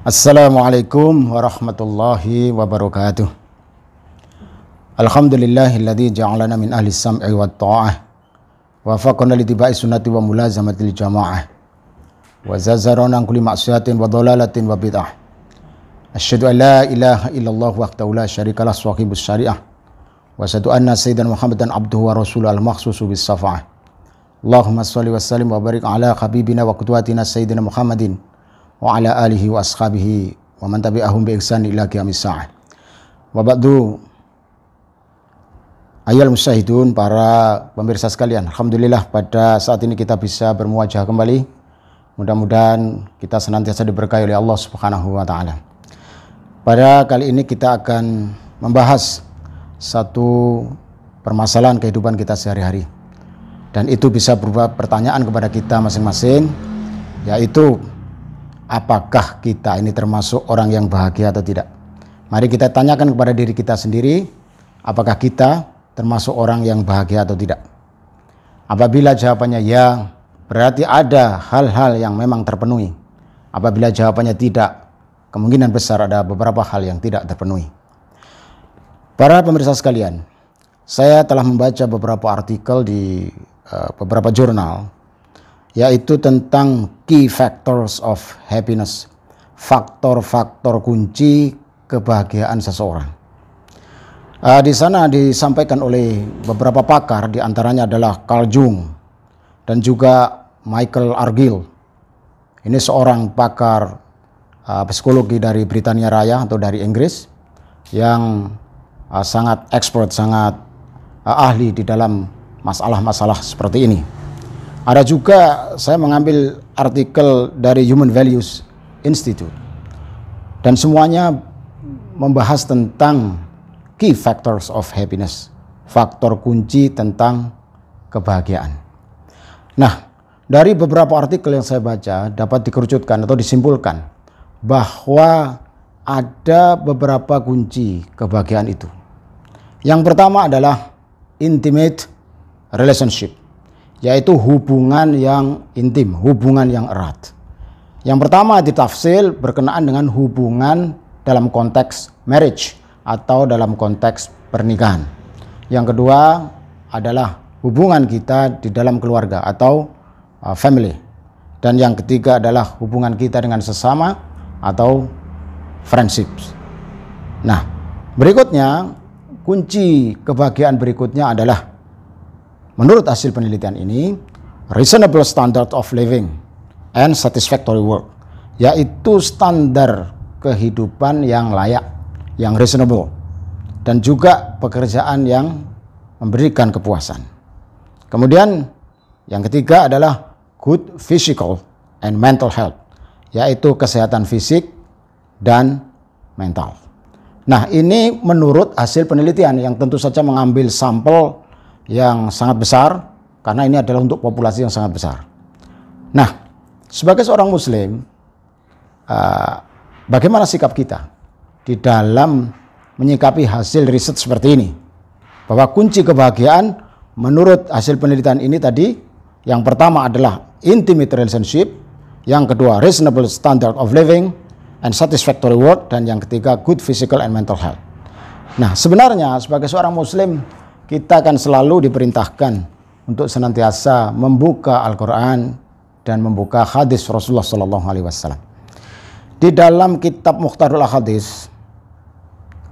Assalamualaikum warahmatullahi wabarakatuh. Alhamdulillahilladzi ja'alana min ahli sam'i wa ta'ah wa faqana litiba'i sunnati wa mulazamatil jamaah wa zazzarana an kulli ma'siyatin wa dhalalatin wa bid'ah. Asyhadu an la ilaha illallah wahdahu la syarikalah sahibus syariah wa asyhadu anna sayyidana Muhammadan abduhu wa rasuluhu al-makhsusu bis syafa'ah. Allahumma shalli wa sallim wa barik ala habibina wa qudwatina sayyidina Muhammadin wa ala alihi wa ashabihi wa man tabi'ahum bi ihsan ila qiyamis saah. Wa ba'du. Ayyuhal musyahidun, para pemirsa sekalian, alhamdulillah pada saat ini kita bisa bermuajah kembali. Mudah-mudahan kita senantiasa diberkahi oleh Allah Subhanahu wa taala. Pada kali ini kita akan membahas satu permasalahan kehidupan kita sehari-hari. Dan itu bisa berupa pertanyaan kepada kita masing-masing, yaitu apakah kita ini termasuk orang yang bahagia atau tidak? Mari kita tanyakan kepada diri kita sendiri, apakah kita termasuk orang yang bahagia atau tidak? Apabila jawabannya ya, berarti ada hal-hal yang memang terpenuhi. Apabila jawabannya tidak, kemungkinan besar ada beberapa hal yang tidak terpenuhi. Para pemirsa sekalian, saya telah membaca beberapa artikel di beberapa jurnal, yaitu tentang key factors of happiness, faktor-faktor kunci kebahagiaan seseorang. Di sana disampaikan oleh beberapa pakar, diantaranya adalah Carl Jung dan juga Michael Argyll. Ini seorang pakar psikologi dari Britania Raya atau dari Inggris yang sangat expert, sangat ahli di dalam masalah-masalah seperti ini. Ada juga saya mengambil artikel dari Human Values Institute dan semuanya membahas tentang key factors of happiness, faktor kunci tentang kebahagiaan. Nah, dari beberapa artikel yang saya baca dapat dikerucutkan atau disimpulkan bahwa ada beberapa kunci kebahagiaan itu. Yang pertama adalah intimate relationship, yaitu hubungan yang intim, hubungan yang erat. Yang pertama ditafsir berkenaan dengan hubungan dalam konteks marriage atau dalam konteks pernikahan. Yang kedua adalah hubungan kita di dalam keluarga atau family. Dan yang ketiga adalah hubungan kita dengan sesama atau friendships. Nah, berikutnya kunci kebahagiaan berikutnya adalah, menurut hasil penelitian ini, reasonable standard of living and satisfactory work, yaitu standar kehidupan yang layak, yang reasonable, dan juga pekerjaan yang memberikan kepuasan. Kemudian yang ketiga adalah good physical and mental health, yaitu kesehatan fisik dan mental. Nah, ini menurut hasil penelitian yang tentu saja mengambil sampel yang sangat besar, karena ini adalah untuk populasi yang sangat besar. Nah, sebagai seorang muslim, bagaimana sikap kita di dalam menyikapi hasil riset seperti ini? Bahwa kunci kebahagiaan menurut hasil penelitian ini tadi, yang pertama adalah intimate relationship, yang kedua reasonable standard of living and satisfactory work, dan yang ketiga good physical and mental health. Nah, sebenarnya sebagai seorang muslim, kita akan selalu diperintahkan untuk senantiasa membuka Al-Quran dan membuka hadis Rasulullah SAW. Di dalam kitab Mukhtarul Ahadits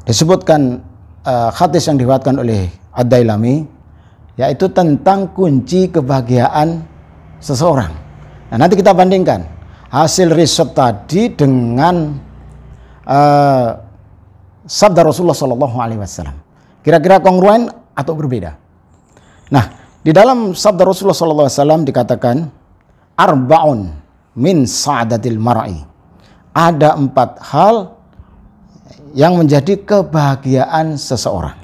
disebutkan hadis yang diriwayatkan oleh Ad-Dailami, yaitu tentang kunci kebahagiaan seseorang. Nah, nanti kita bandingkan hasil riset tadi dengan sabda Rasulullah SAW. Kira-kira kongruen atau berbeda? Nah, di dalam sabda Rasulullah SAW dikatakan, arba'un min sa'adatil mar'i. Ada 4 hal yang menjadi kebahagiaan seseorang.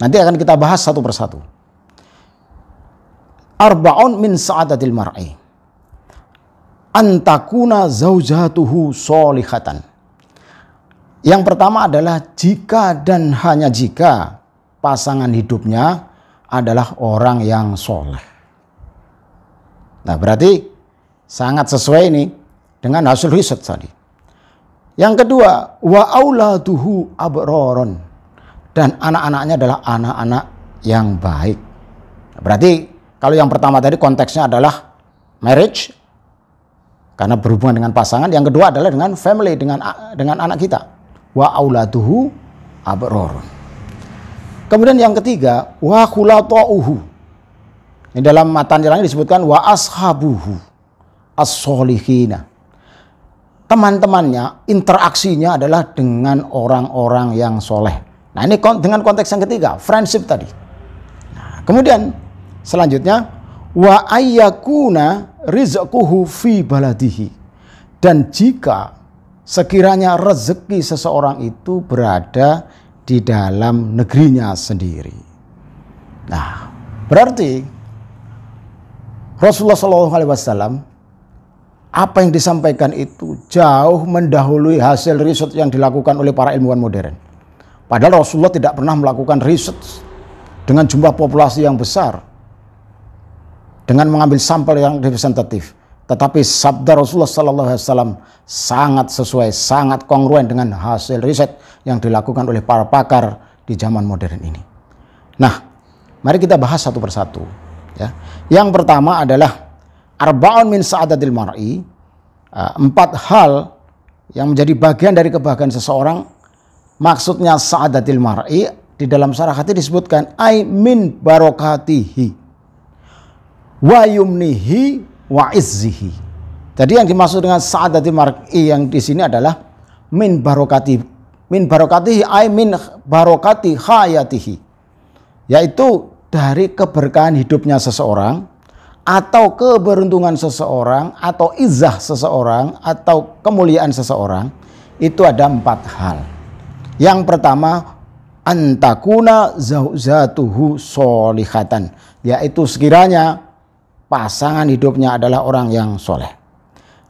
Nanti akan kita bahas satu persatu. Arba'un min sa'adatil mar'i. Antakuna zaujatuhu solihatan. Yang pertama adalah jika dan hanya jika pasangan hidupnya adalah orang yang soleh. Nah, berarti sangat sesuai ini dengan hasil riset tadi. Yang kedua, wa auladuhu abroron, dan anak-anaknya adalah anak-anak yang baik. Berarti kalau yang pertama tadi konteksnya adalah marriage, karena berhubungan dengan pasangan. Yang kedua adalah dengan family, dengan anak kita. Wa auladuhu abroron. Kemudian yang ketiga, wa khulata'uhu. Ini dalam matan yang lain disebutkan wa ashabuhu as-solihina. Teman-temannya, interaksinya adalah dengan orang-orang yang soleh. Nah, ini dengan konteks yang ketiga, friendship tadi. Nah, kemudian selanjutnya, wa ayyakuna rizquhu fi baladihi. Dan jika sekiranya rezeki seseorang itu berada di dalam negerinya sendiri. Nah, berarti Rasulullah SAW apa yang disampaikan itu jauh mendahului hasil riset yang dilakukan oleh para ilmuwan modern. Padahal Rasulullah tidak pernah melakukan riset dengan jumlah populasi yang besar, dengan mengambil sampel yang representatif. Tetapi sabda Rasulullah SAW sangat sesuai, sangat kongruen dengan hasil riset yang dilakukan oleh para pakar di zaman modern ini. Nah, mari kita bahas satu persatu. Ya. Yang pertama adalah arba'un min sa'adatil mar'i, 4 hal yang menjadi bagian dari kebahagiaan seseorang. Maksudnya sa'adatil mar'i di dalam syarah hadits disebutkan ay min barokatihi wa yumnihi wa izzihi. Jadi yang dimaksud dengan sa'adatil mar'i yang di sini adalah min barokatihi ay min barokati hayatihi, yaitu dari keberkahan hidupnya seseorang, atau keberuntungan seseorang, atau izzah seseorang, atau kemuliaan seseorang. Itu ada 4 hal. Yang pertama, antakuna zaujatuhu solihatan, yaitu sekiranya pasangan hidupnya adalah orang yang soleh.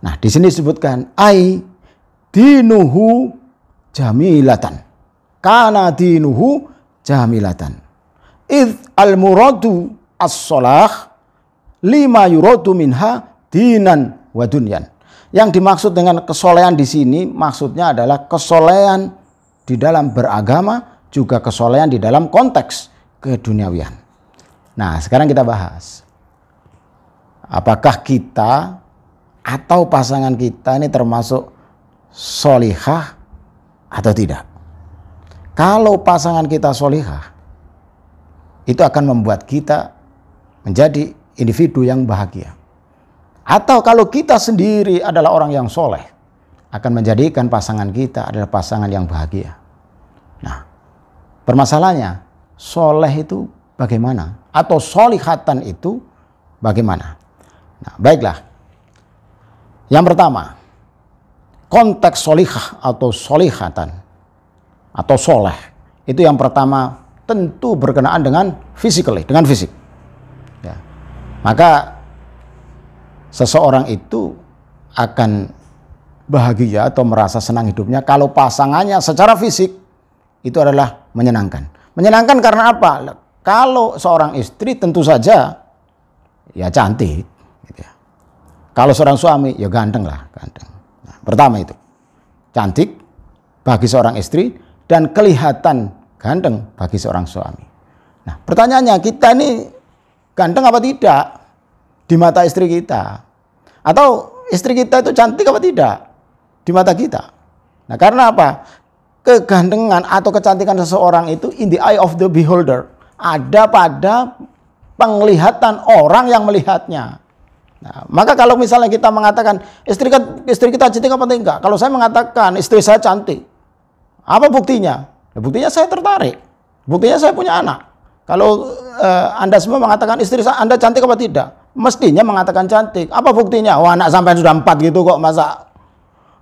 Nah, di sini disebutkan ai dinuhu jamilatan, kana dinuhu jamilatan, id al muradu as-solah lima yuradu minha dinan wa dunyan. Yang dimaksud dengan kesolehan di sini maksudnya adalah kesolehan di dalam beragama, juga kesolehan di dalam konteks keduniawian. Nah, sekarang kita bahas. Apakah kita atau pasangan kita ini termasuk solihah atau tidak? Kalau pasangan kita solihah, itu akan membuat kita menjadi individu yang bahagia. Atau kalau kita sendiri adalah orang yang soleh, akan menjadikan pasangan kita adalah pasangan yang bahagia. Nah, permasalahannya, soleh itu bagaimana? Atau solihatan itu bagaimana? Nah, baiklah. Yang pertama, konteks solihah atau solihatan atau soleh, itu yang pertama tentu berkenaan dengan physically, dengan fisik. Ya. Maka seseorang itu akan bahagia atau merasa senang hidupnya kalau pasangannya secara fisik itu adalah menyenangkan. Menyenangkan karena apa? Kalau seorang istri tentu saja ya cantik. Gitu ya. Kalau seorang suami ya ganteng lah. Ganteng. Nah, pertama itu cantik bagi seorang istri dan kelihatan ganteng bagi seorang suami. Nah, pertanyaannya, kita ini ganteng apa tidak di mata istri kita? Atau istri kita itu cantik apa tidak di mata kita? Nah, karena apa? Kegantengan atau kecantikan seseorang itu in the eye of the beholder, ada pada penglihatan orang yang melihatnya. Nah, maka kalau misalnya kita mengatakan istri kita cantik apa enggak? Kalau saya mengatakan istri saya cantik, apa buktinya? Ya, buktinya saya tertarik. Buktinya saya punya anak. Kalau Anda semua mengatakan istri Anda cantik apa tidak? Mestinya mengatakan cantik. Apa buktinya? Wah, anak sampai sudah 4 gitu kok, masa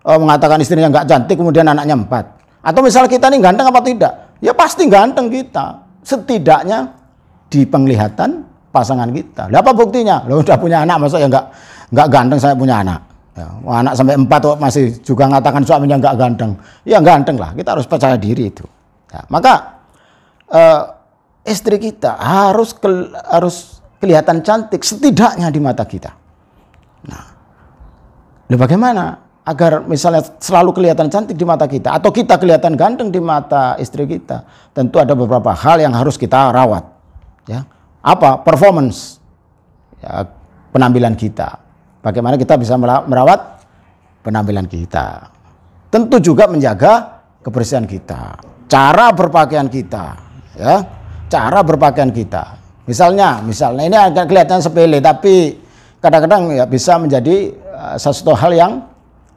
mengatakan istrinya nggak cantik kemudian anaknya 4? Atau misal kita ini ganteng apa tidak? Ya pasti ganteng kita. Setidaknya di penglihatan pasangan kita. Lah apa buktinya? Lo udah punya anak, masa ya nggak ganteng saya punya anak? Ya, anak sampai 4 kok masih juga mengatakan suaminya nggak ganteng. Ya ganteng lah. Kita harus percaya diri itu. Ya, maka istri kita harus kelihatan cantik setidaknya di mata kita. Nah, bagaimana? agar misalnya selalu kelihatan cantik di mata kita atau kita kelihatan ganteng di mata istri kita, tentu ada beberapa hal yang harus kita rawat. Ya, apa? Performance, ya, penampilan kita. Bagaimana kita bisa merawat penampilan kita. Tentu juga menjaga kebersihan kita, cara berpakaian kita, ya, cara berpakaian kita. Misalnya ini agak kelihatan sepele, tapi kadang-kadang ya bisa menjadi sesuatu hal yang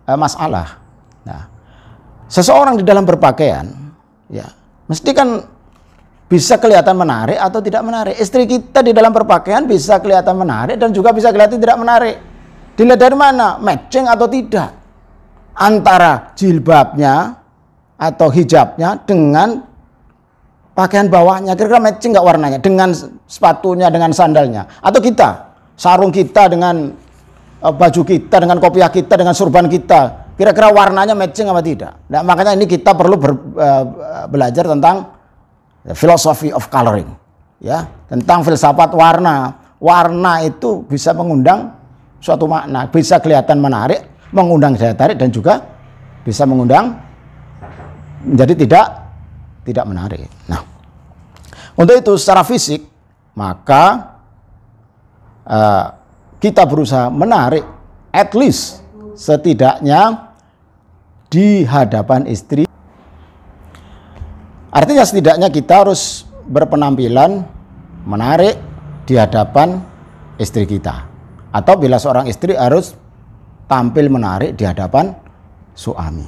masalah. Nah, seseorang di dalam berpakaian, ya, mesti kan bisa kelihatan menarik atau tidak menarik. Istri kita di dalam berpakaian bisa kelihatan menarik dan juga bisa kelihatan tidak menarik. Dilihat dari mana? Matching atau tidak antara jilbabnya atau hijabnya dengan pakaian bawahnya. Kira-kira matching nggak warnanya dengan sepatunya, dengan sandalnya, atau kita sarung kita dengan baju kita, dengan kopiah kita, dengan surban kita, kira-kira warnanya matching apa tidak? Nah, makanya ini kita perlu belajar tentang philosophy of coloring, ya, tentang filsafat warna. Warna itu bisa mengundang suatu makna, bisa kelihatan menarik, mengundang daya tarik, dan juga bisa mengundang menjadi tidak menarik. Nah, untuk itu secara fisik maka kita berusaha menarik, at least setidaknya di hadapan istri. Artinya setidaknya kita harus berpenampilan menarik di hadapan istri kita. Atau bila seorang istri harus tampil menarik di hadapan suami.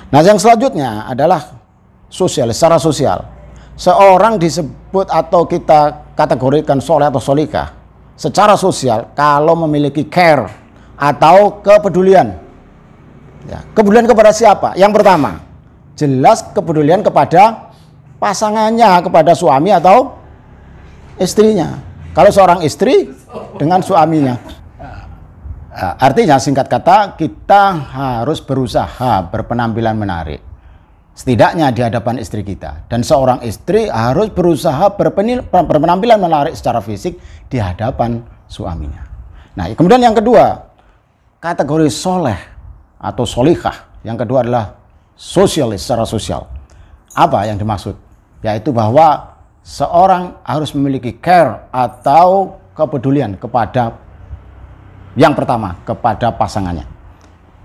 Nah, yang selanjutnya adalah sosial, secara sosial. Seorang disebut atau kita kategorikan soleh atau solikah secara sosial kalau memiliki care atau kepedulian. Ya, kepedulian kepada siapa? Yang pertama, jelas kepedulian kepada pasangannya, kepada suami atau istrinya. Kalau seorang istri dengan suaminya. Artinya singkat kata, kita harus berusaha berpenampilan menarik, setidaknya di hadapan istri kita. Dan seorang istri harus berusaha berpenampilan menarik secara fisik di hadapan suaminya. Nah, kemudian yang kedua, kategori soleh atau solikah. Yang kedua adalah sosialis, secara sosial. Apa yang dimaksud? Yaitu bahwa seorang harus memiliki care atau kepedulian kepada yang pertama, kepada pasangannya.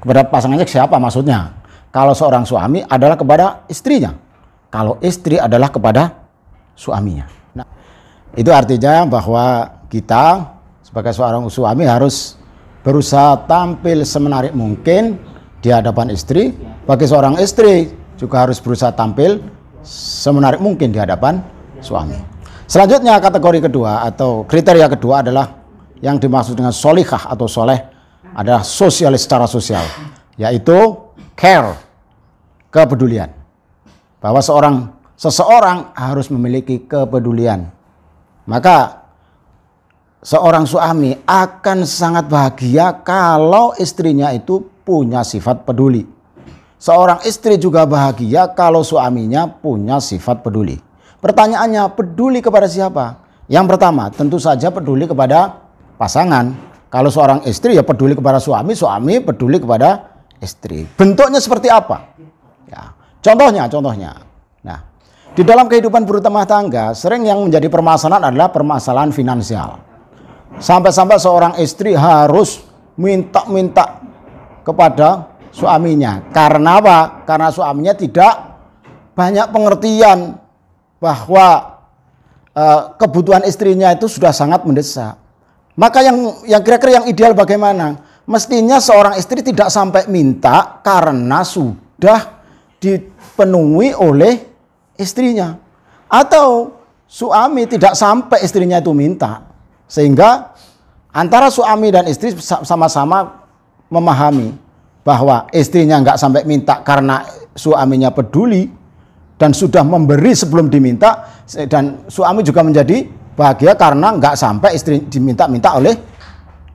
Kepada pasangannya siapa maksudnya? Kalau seorang suami adalah kepada istrinya. Kalau istri adalah kepada suaminya. Nah, itu artinya bahwa kita sebagai seorang suami harus berusaha tampil semenarik mungkin di hadapan istri. Bagi seorang istri juga harus berusaha tampil semenarik mungkin di hadapan suami. Selanjutnya kategori kedua atau kriteria kedua adalah yang dimaksud dengan solikah atau soleh adalah sosialis, secara sosial, yaitu care, kepedulian. Bahwa seseorang harus memiliki kepedulian. Maka seorang suami akan sangat bahagia kalau istrinya itu punya sifat peduli. Seorang istri juga bahagia kalau suaminya punya sifat peduli. Pertanyaannya, peduli kepada siapa? Yang pertama, tentu saja peduli kepada pasangan. Kalau seorang istri ya peduli kepada suami, suami peduli kepada istri. Bentuknya seperti apa? Ya, contohnya. Nah, di dalam kehidupan berumah tangga sering yang menjadi permasalahan adalah permasalahan finansial. Sampai-sampai seorang istri harus minta kepada suaminya. Karena apa? Karena suaminya tidak banyak pengertian bahwa kebutuhan istrinya itu sudah sangat mendesak. Maka yang kira-kira yang ideal bagaimana? Mestinya seorang istri tidak sampai minta karena sudah dipenuhi oleh istrinya. Atau suami tidak sampai istrinya itu minta. Sehingga antara suami dan istri sama-sama memahami bahwa istrinya nggak sampai minta karena suaminya peduli dan sudah memberi sebelum diminta, dan suami juga menjadi bahagia karena nggak sampai istri diminta-minta oleh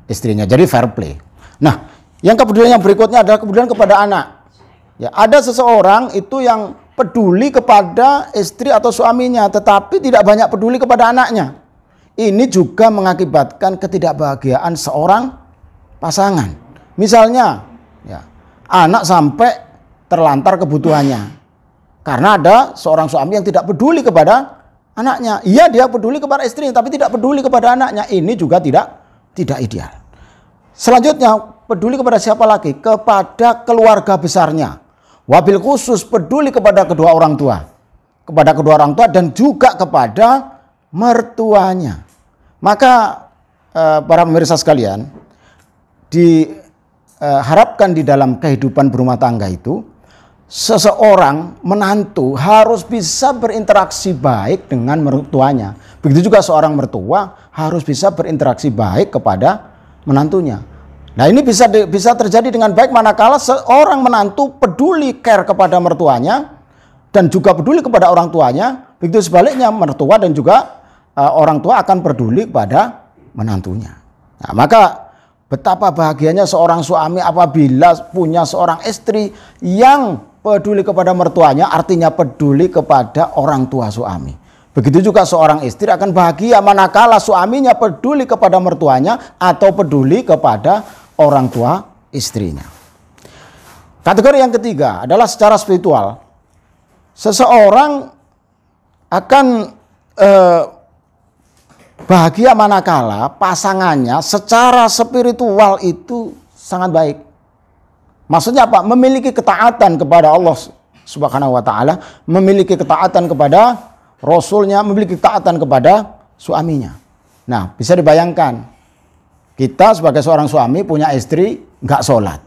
istrinya. Jadi fair play. Nah, yang kepedulian yang berikutnya adalah kepedulian kepada anak. Ya, ada seseorang itu yang peduli kepada istri atau suaminya, tetapi tidak banyak peduli kepada anaknya. Ini juga mengakibatkan ketidakbahagiaan seorang pasangan. Misalnya, ya, anak sampai terlantar kebutuhannya. Karena ada seorang suami yang tidak peduli kepada anaknya. Iya, dia peduli kepada istrinya, tapi tidak peduli kepada anaknya. Ini juga tidak ideal. Selanjutnya, peduli kepada siapa lagi? Kepada keluarga besarnya. Wabil khusus peduli kepada kedua orang tua. Kepada kedua orang tua dan juga kepada mertuanya. Maka para pemirsa sekalian, diharapkan di dalam kehidupan berumah tangga itu, seseorang menantu harus bisa berinteraksi baik dengan mertuanya. Begitu juga seorang mertua harus bisa berinteraksi baik kepada menantunya. Nah, ini bisa terjadi dengan baik manakala seorang menantu peduli care kepada mertuanya dan juga peduli kepada orang tuanya. Begitu sebaliknya mertua dan juga orang tua akan peduli kepada menantunya. Nah, maka betapa bahagianya seorang suami apabila punya seorang istri yang peduli kepada mertuanya, artinya peduli kepada orang tua suami. Begitu juga seorang istri akan bahagia manakala suaminya peduli kepada mertuanya atau peduli kepada orang tua istrinya. Kategori yang ketiga adalah secara spiritual. Seseorang akan bahagia manakala pasangannya secara spiritual itu sangat baik. Maksudnya apa? Memiliki ketaatan kepada Allah Subhanahu wa taala, memiliki ketaatan kepada Rasulnya, memiliki ketaatan kepada suaminya. Nah, bisa dibayangkan, kita sebagai seorang suami punya istri nggak sholat,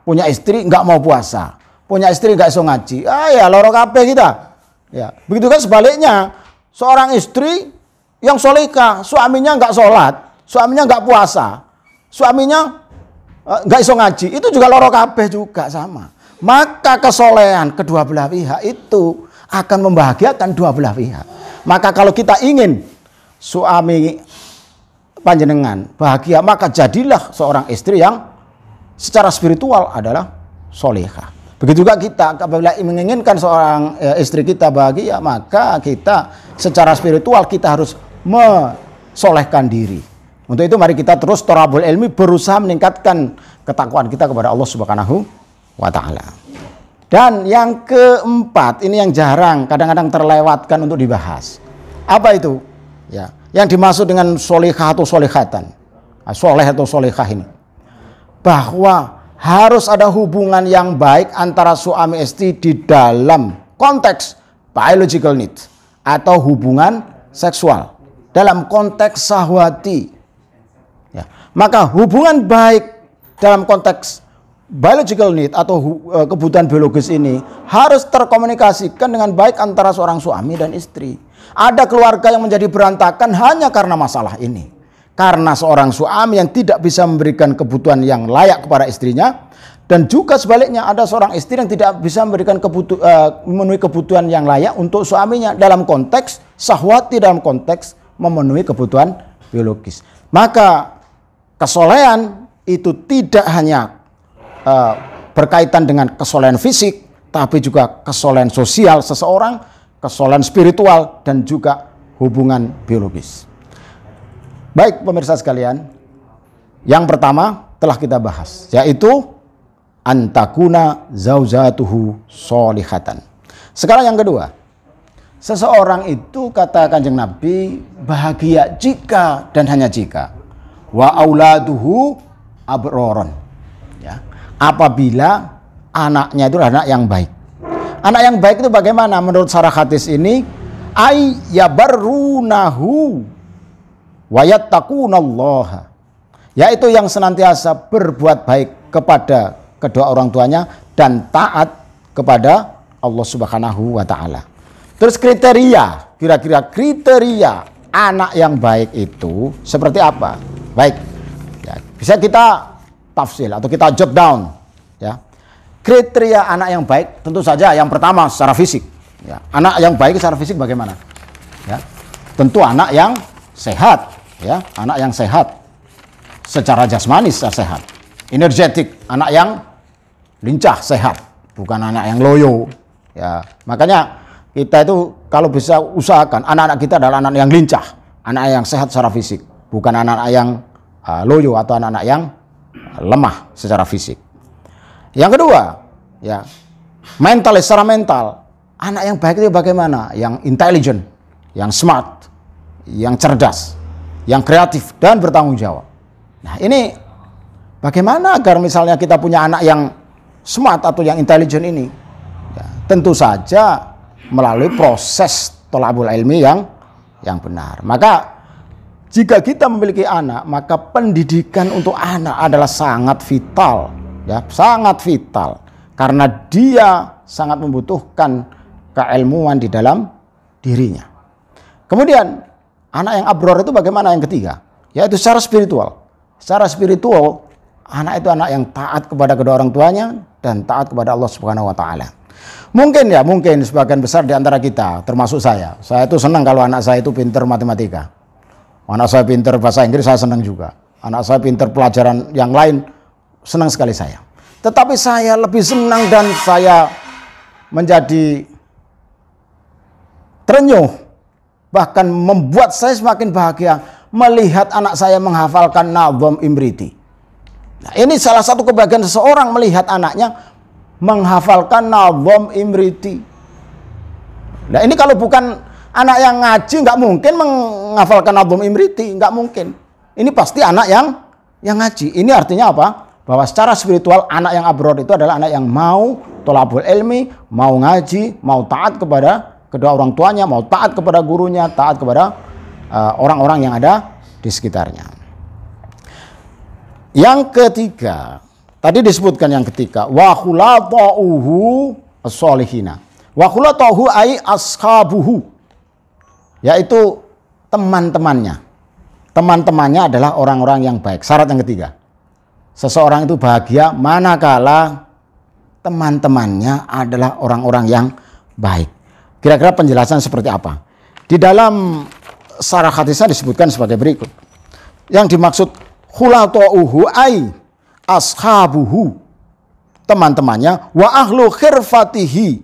punya istri nggak mau puasa, punya istri nggak iso ngaji. Ya loro kabeh kita. Ya, begitu kan sebaliknya, seorang istri yang solehah, suaminya nggak sholat, suaminya nggak puasa, suaminya nggak iso ngaji, itu juga loro kabeh juga sama. Maka kesolehan kedua belah pihak itu akan membahagiakan dua belah pihak. Maka kalau kita ingin suami panjenengan bahagia, maka jadilah seorang istri yang secara spiritual adalah solehah. Begitu juga kita apabila menginginkan seorang istri kita bahagia, maka kita secara spiritual kita harus mensolehkan diri. Untuk itu mari kita terus thalabul ilmi, berusaha meningkatkan ketakwaan kita kepada Allah Subhanahu wa taala. Dan yang keempat, ini yang jarang kadang-kadang terlewatkan untuk dibahas. Apa itu? Ya, yang dimaksud dengan solehah atau solehatan. Soleh atau solehah ini. Bahwa harus ada hubungan yang baik antara suami istri di dalam konteks biological need atau hubungan seksual. Dalam konteks syahwati. Ya. Maka hubungan baik dalam konteks biological need atau kebutuhan biologis ini harus terkomunikasikan dengan baik antara seorang suami dan istri. Ada keluarga yang menjadi berantakan hanya karena masalah ini. Karena seorang suami yang tidak bisa memberikan kebutuhan yang layak kepada istrinya, dan juga sebaliknya ada seorang istri yang tidak bisa memberikan memenuhi kebutuhan yang layak untuk suaminya dalam konteks syahwati, dalam konteks memenuhi kebutuhan biologis. Maka kesolehan itu tidak hanya berkaitan dengan kesolehan fisik, tapi juga kesolehan sosial seseorang, kesolehan spiritual, dan juga hubungan biologis. Baik pemirsa sekalian, yang pertama telah kita bahas, yaitu antakuna zaujatuhu solihatan. Sekarang yang kedua, seseorang itu kata Kanjeng Nabi bahagia jika dan hanya jika wa auladuhu abroron, ya, apabila anaknya itu anak yang baik. Anak yang baik itu bagaimana menurut syarah hadis ini? Ay yabarrunahu wa yattaqunallaha, yaitu yang senantiasa berbuat baik kepada kedua orang tuanya dan taat kepada Allah Subhanahu wa taala. Terus kriteria, kira-kira kriteria anak yang baik itu seperti apa? Baik, ya, bisa kita tafsil atau kita jot down, ya. Kriteria anak yang baik tentu saja yang pertama secara fisik, ya. Anak yang baik secara fisik bagaimana? Ya, tentu anak yang sehat, ya, anak yang sehat secara jasmani, secara sehat, energetik, anak yang lincah, sehat, bukan anak yang loyo, ya. Makanya kita itu kalau bisa usahakan anak-anak kita adalah anak yang lincah, anak yang sehat secara fisik, bukan anak-anak yang loyo atau anak-anak yang lemah secara fisik. Yang kedua, ya, secara mental, anak yang baik itu bagaimana? Yang intelligent, yang smart, yang cerdas, yang kreatif dan bertanggung jawab. Nah, ini bagaimana agar misalnya kita punya anak yang smart atau yang intelligent ini? Ya, tentu saja melalui proses thalabul ilmi yang benar. Maka jika kita memiliki anak, maka pendidikan untuk anak adalah sangat vital, ya, sangat vital, karena dia sangat membutuhkan keilmuan di dalam dirinya. Kemudian anak yang abror itu bagaimana yang ketiga? Yaitu secara spiritual. Secara spiritual, anak itu anak yang taat kepada kedua orang tuanya dan taat kepada Allah Subhanahu wa taala. Mungkin sebagian besar di antara kita, termasuk saya itu senang kalau anak saya itu pintar matematika. Anak saya pintar bahasa Inggris, saya senang juga. Anak saya pintar pelajaran yang lain, senang sekali saya. Tetapi saya lebih senang dan saya menjadi terenyuh, bahkan membuat saya semakin bahagia melihat anak saya menghafalkan Nadham Imriti. Nah, ini salah satu kebahagiaan seseorang melihat anaknya menghafalkan Nadham Imriti. Nah, ini kalau bukan anak yang ngaji nggak mungkin menghafalkan Nadham Imriti, nggak mungkin. Ini pasti anak yang ngaji. Ini artinya apa? Bahwa secara spiritual anak yang abror itu adalah anak yang mau thalabul ilmi, mau ngaji, mau taat kepada kedua orang tuanya, mau taat kepada gurunya, taat kepada orang-orang yang ada di sekitarnya. Yang ketiga, tadi disebutkan yang ketiga, wa khulata'uhu as-solihina. Wa khulata'uhu ai ashabuhu, yaitu teman-temannya. Teman-temannya adalah orang-orang yang baik. Syarat yang ketiga, seseorang itu bahagia manakala teman-temannya adalah orang-orang yang baik. Kira-kira penjelasan seperti apa? Di dalam syarah hadisnya disebutkan sebagai berikut. Yang dimaksud khulata'uhu ai ashabuhu, teman-temannya, wa ahlu khirfatihi,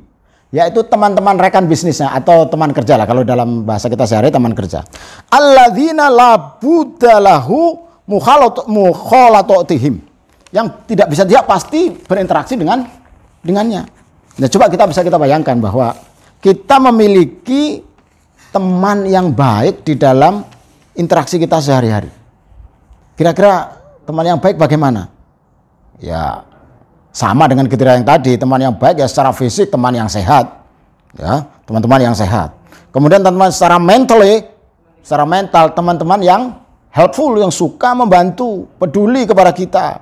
yaitu teman-teman rekan bisnisnya atau teman kerja lah, kalau dalam bahasa kita sehari teman kerja. Alladzina la buddalahu mukhalatatihim, yang tidak bisa dia pasti berinteraksi dengannya. Nah, coba kita bayangkan bahwa kita memiliki teman yang baik di dalam interaksi kita sehari-hari. Kira-kira teman yang baik bagaimana? Ya, sama dengan kriteria yang tadi, teman yang baik ya secara fisik teman yang sehat, ya, teman-teman yang sehat. Kemudian teman secara mental teman-teman yang helpful, yang suka membantu, peduli kepada kita,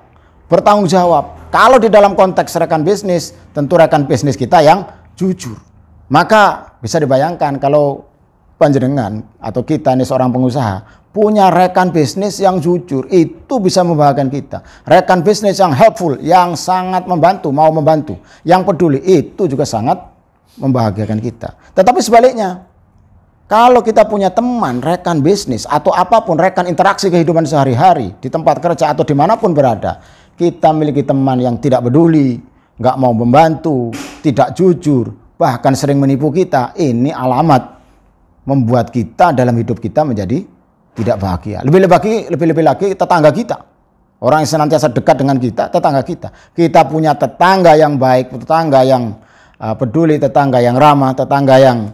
bertanggung jawab. Kalau di dalam konteks rekan bisnis, tentu rekan bisnis kita yang jujur. Maka bisa dibayangkan kalau panjenengan atau kita ini seorang pengusaha punya rekan bisnis yang jujur, itu bisa membahagiakan kita. Rekan bisnis yang helpful, yang sangat membantu, mau membantu, yang peduli, itu juga sangat membahagiakan kita. Tetapi sebaliknya, kalau kita punya teman, rekan bisnis, atau apapun, rekan interaksi kehidupan sehari-hari, di tempat kerja atau dimanapun berada, kita memiliki teman yang tidak peduli, nggak mau membantu, tidak jujur, bahkan sering menipu kita, ini alamat membuat kita dalam hidup kita menjadi tidak bahagia. Lebih-lebih lagi tetangga kita. Orang yang senantiasa dekat dengan kita, tetangga kita. Kita punya tetangga yang baik, tetangga yang peduli, tetangga yang ramah, tetangga yang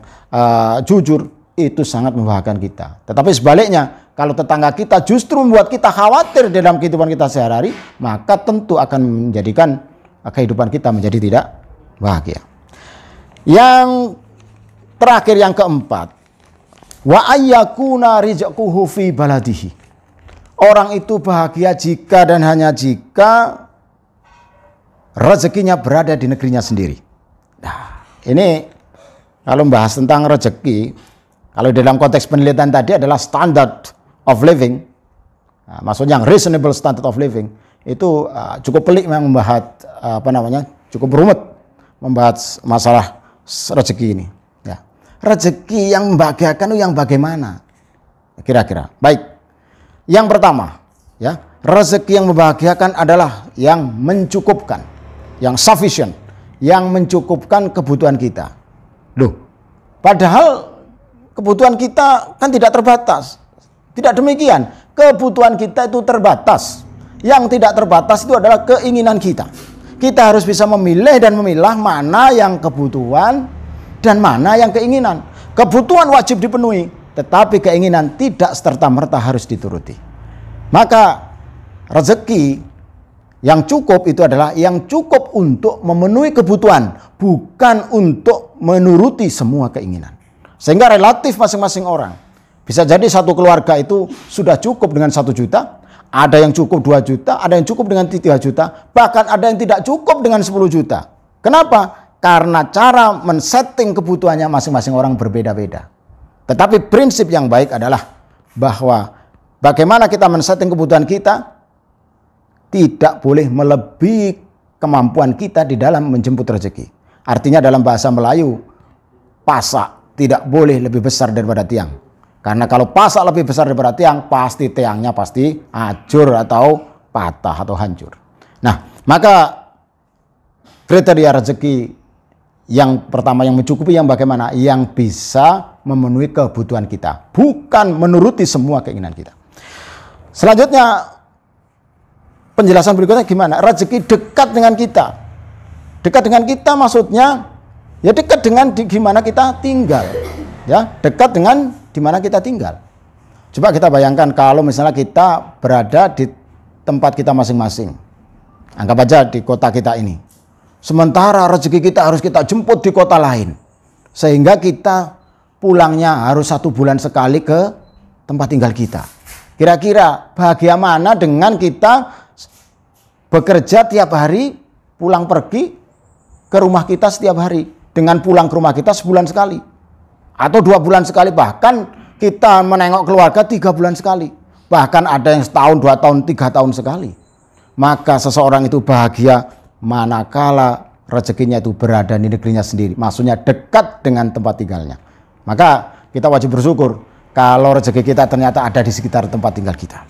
jujur, itu sangat membahagiakan kita. Tetapi sebaliknya, kalau tetangga kita justru membuat kita khawatir dalam kehidupan kita sehari-hari, maka tentu akan menjadikan kehidupan kita menjadi tidak bahagia. Yang terakhir, yang keempat, wa ayyakuna rizquhu fi baladihi. Orang itu bahagia jika dan hanya jika rezekinya berada di negerinya sendiri. Nah, ini kalau membahas tentang rezeki, kalau dalam konteks penelitian tadi adalah standard of living. Nah, maksudnya reasonable standard of living. Itu cukup pelik memang membahas cukup rumit membahas masalah rezeki ini. Rezeki yang membahagiakan itu yang bagaimana? Kira-kira. Baik. Yang pertama, ya, rezeki yang membahagiakan adalah yang mencukupkan, yang sufficient, yang mencukupkan kebutuhan kita. Loh, padahal kebutuhan kita kan tidak terbatas. Tidak demikian. Kebutuhan kita itu terbatas. Yang tidak terbatas itu adalah keinginan kita. Kita harus bisa memilih dan memilah mana yang kebutuhan dan mana yang keinginan. Kebutuhan wajib dipenuhi, tetapi keinginan tidak serta-merta harus dituruti. Maka rezeki yang cukup itu adalah yang cukup untuk memenuhi kebutuhan, bukan untuk menuruti semua keinginan. Sehingga relatif masing-masing orang. Bisa jadi satu keluarga itu sudah cukup dengan 1 juta, ada yang cukup 2 juta, ada yang cukup dengan 3 juta, bahkan ada yang tidak cukup dengan 10 juta. Kenapa? Karena cara men-setting kebutuhannya masing-masing orang berbeda-beda. Tetapi prinsip yang baik adalah bahwa bagaimana kita men-setting kebutuhan kita tidak boleh melebihi kemampuan kita di dalam menjemput rezeki. Artinya dalam bahasa Melayu, pasak tidak boleh lebih besar daripada tiang. Karena kalau pasak lebih besar daripada tiang, pasti tiangnya pasti hancur atau patah atau hancur. Nah, maka kriteria rezeki yang pertama yang mencukupi yang bagaimana? Yang bisa memenuhi kebutuhan kita, bukan menuruti semua keinginan kita. Selanjutnya, penjelasan berikutnya gimana? Rezeki dekat dengan kita. Dekat dengan kita maksudnya ya dekat dengan di gimana kita tinggal. Ya, dekat dengan di mana kita tinggal. Coba kita bayangkan kalau misalnya kita berada di tempat kita masing-masing. Anggap aja di kota kita ini. Sementara rezeki kita harus kita jemput di kota lain. Sehingga kita pulangnya harus 1 bulan sekali ke tempat tinggal kita. Kira-kira bahagia mana dengan kita bekerja tiap hari, pulang pergi ke rumah kita setiap hari. Dengan pulang ke rumah kita sebulan sekali. Atau 2 bulan sekali, bahkan kita menengok keluarga 3 bulan sekali. Bahkan ada yang setahun, 2 tahun, 3 tahun sekali. Maka seseorang itu bahagia manakala rezekinya itu berada di negerinya sendiri. Maksudnya dekat dengan tempat tinggalnya. Maka kita wajib bersyukur kalau rezeki kita ternyata ada di sekitar tempat tinggal kita.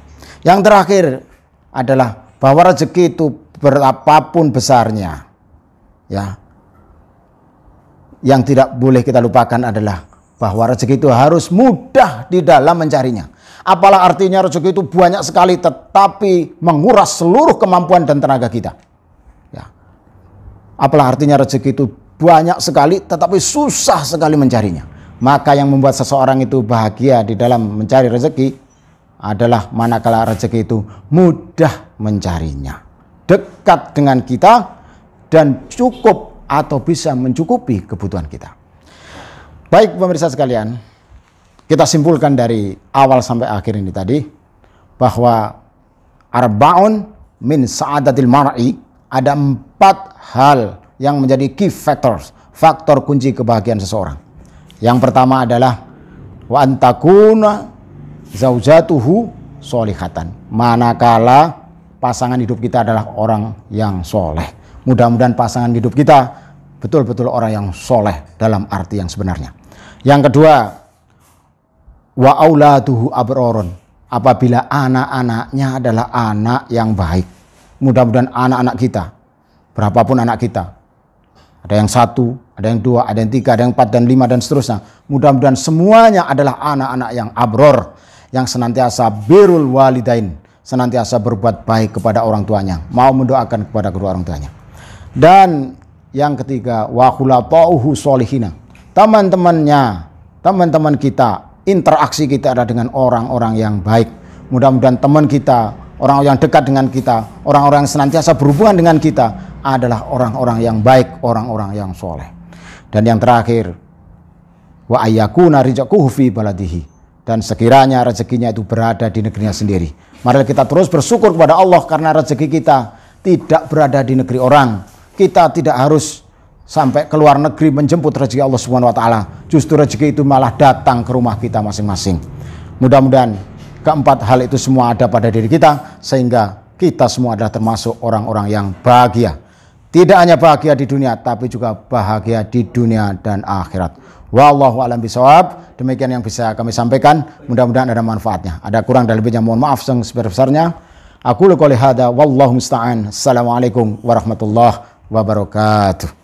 Yang terakhir adalah bahwa rezeki itu berapapun besarnya, ya, yang tidak boleh kita lupakan adalah bahwa rezeki itu harus mudah di dalam mencarinya. Apalah artinya rezeki itu banyak sekali tetapi menguras seluruh kemampuan dan tenaga kita. Ya. Apalah artinya rezeki itu banyak sekali tetapi susah sekali mencarinya. Maka yang membuat seseorang itu bahagia di dalam mencari rezeki adalah manakala rezeki itu mudah mencarinya. Dekat dengan kita dan cukup atau bisa mencukupi kebutuhan kita. Baik pemirsa sekalian, kita simpulkan dari awal sampai akhir ini tadi bahwa arba'un min sa'adatil mar'i, ada 4 hal yang menjadi key factors, faktor kunci kebahagiaan seseorang. Yang pertama adalah wa antakuna zaujatuhu sholihatan, manakala pasangan hidup kita adalah orang yang soleh. Mudah-mudahan pasangan hidup kita betul-betul orang yang soleh dalam arti yang sebenarnya. Yang kedua, wa auladuhu abrorun, apabila anak-anaknya adalah anak yang baik. Mudah-mudahan anak-anak kita, berapapun anak kita, ada yang 1, ada yang 2, ada yang 3, ada yang 4 dan 5 dan seterusnya. Mudah-mudahan semuanya adalah anak-anak yang abror, yang senantiasa birrul walidain, senantiasa berbuat baik kepada orang tuanya, mau mendoakan kepada kedua orang tuanya. Dan yang ketiga, wa khulafa'uhu sholihina, teman-teman kita, interaksi kita ada dengan orang-orang yang baik. Mudah-mudahan teman kita, orang yang dekat dengan kita, orang-orang yang senantiasa berhubungan dengan kita adalah orang-orang yang baik, orang-orang yang soleh. Dan yang terakhir, wa ayyakuna rizquhu fi baladihi, dan sekiranya rezekinya itu berada di negerinya sendiri. Mari kita terus bersyukur kepada Allah karena rezeki kita tidak berada di negeri orang. Kita tidak harus sampai ke luar negeri menjemput rezeki Allah Subhanahu wa taala. Justru rezeki itu malah datang ke rumah kita masing-masing. Mudah-mudahan keempat hal itu semua ada pada diri kita sehingga kita semua adalah termasuk orang-orang yang bahagia. Tidak hanya bahagia di dunia tapi juga bahagia di dunia dan akhirat. Wallahu a'lam bishawab. Demikian yang bisa kami sampaikan. Mudah-mudahan ada manfaatnya. Ada kurang dan lebihnya mohon maaf yang sebesar-besarnya. Aku qouli hadza wallahu musta'an. Assalamualaikum warahmatullahi wabarakatuh.